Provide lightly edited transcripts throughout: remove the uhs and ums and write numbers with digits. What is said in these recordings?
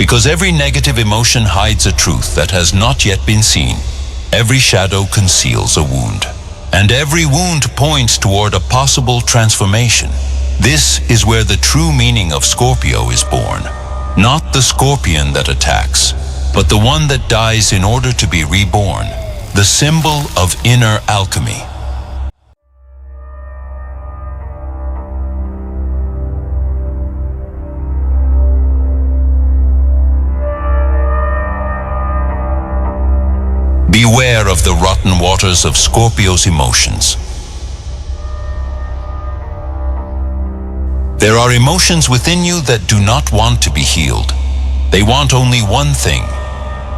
Because every negative emotion hides a truth that has not yet been seen. Every shadow conceals a wound. And every wound points toward a possible transformation. This is where the true meaning of Scorpio is born. Not the scorpion that attacks, but the one that dies in order to be reborn. The symbol of inner alchemy. Beware of the rotten waters of Scorpio's emotions. There are emotions within you that do not want to be healed. They want only one thing: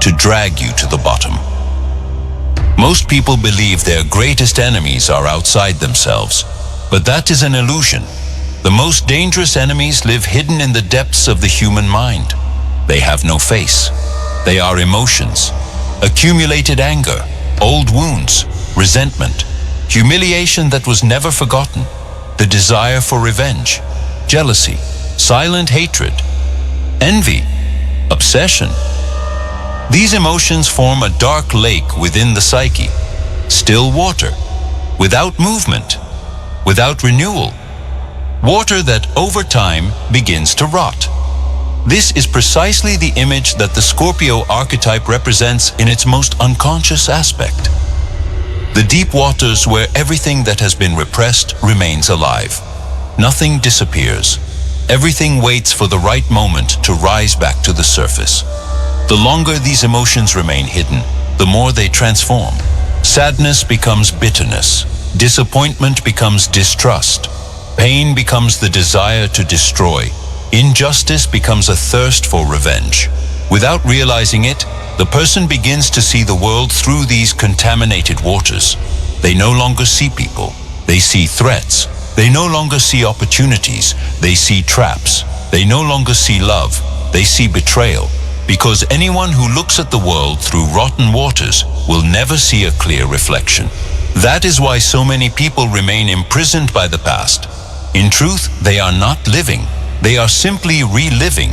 to drag you to the bottom. Most people believe their greatest enemies are outside themselves, but that is an illusion. The most dangerous enemies live hidden in the depths of the human mind. They have no face. They are emotions. Accumulated anger, old wounds, resentment, humiliation that was never forgotten, the desire for revenge, jealousy, silent hatred, envy, obsession. These emotions form a dark lake within the psyche, still water, without movement, without renewal, water that over time begins to rot. This is precisely the image that the Scorpio archetype represents in its most unconscious aspect. The deep waters where everything that has been repressed remains alive. Nothing disappears. Everything waits for the right moment to rise back to the surface. The longer these emotions remain hidden, the more they transform. Sadness becomes bitterness. Disappointment becomes distrust. Pain becomes the desire to destroy. Injustice becomes a thirst for revenge. Without realizing it, the person begins to see the world through these contaminated waters. They no longer see people. They see threats. They no longer see opportunities. They see traps. They no longer see love. They see betrayal. Because anyone who looks at the world through rotten waters will never see a clear reflection. That is why so many people remain imprisoned by the past. In truth, they are not living. They are simply reliving,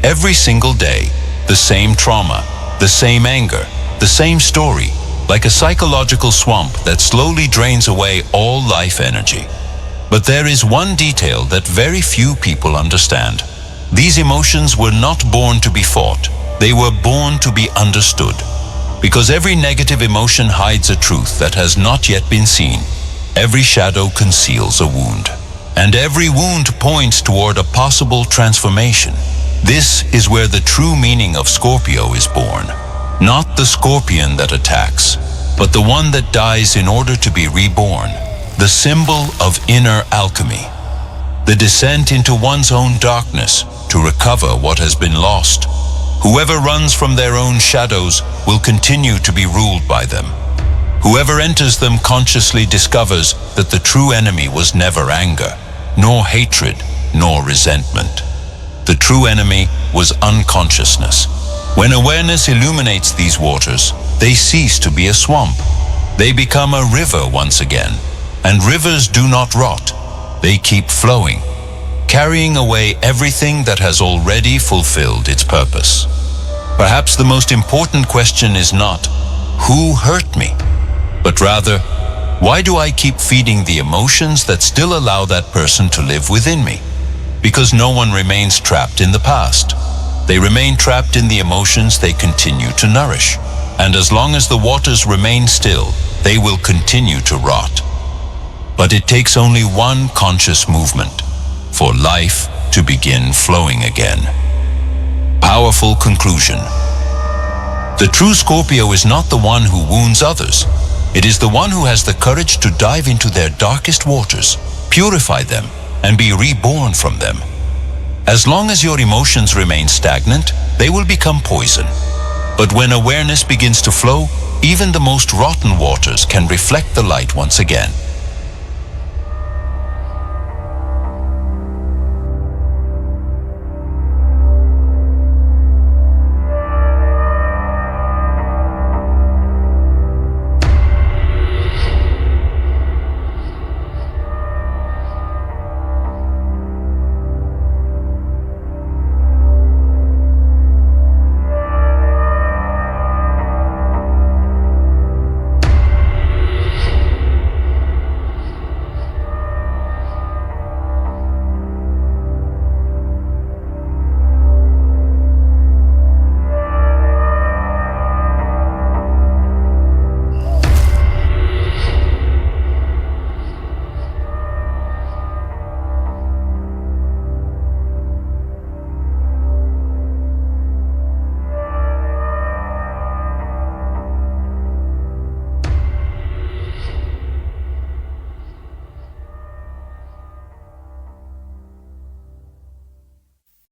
every single day, the same trauma, the same anger, the same story, like a psychological swamp that slowly drains away all life energy. But there is one detail that very few people understand. These emotions were not born to be fought. They were born to be understood. Because every negative emotion hides a truth that has not yet been seen. Every shadow conceals a wound. And every wound points toward a possible transformation. This is where the true meaning of Scorpio is born. Not the scorpion that attacks, but the one that dies in order to be reborn. The symbol of inner alchemy. The descent into one's own darkness to recover what has been lost. Whoever runs from their own shadows will continue to be ruled by them. Whoever enters them consciously discovers that the true enemy was never anger, nor hatred, nor resentment. The true enemy was unconsciousness. When awareness illuminates these waters, they cease to be a swamp. They become a river once again. And rivers do not rot. They keep flowing, carrying away everything that has already fulfilled its purpose. Perhaps the most important question is not, who hurt me? But rather, why do I keep feeding the emotions that still allow that person to live within me? Because no one remains trapped in the past. They remain trapped in the emotions they continue to nourish. And as long as the waters remain still, they will continue to rot. But it takes only one conscious movement for life to begin flowing again. Powerful conclusion. The true Scorpio is not the one who wounds others. It is the one who has the courage to dive into their darkest waters, purify them, and be reborn from them. As long as your emotions remain stagnant, they will become poison. But when awareness begins to flow, even the most rotten waters can reflect the light once again.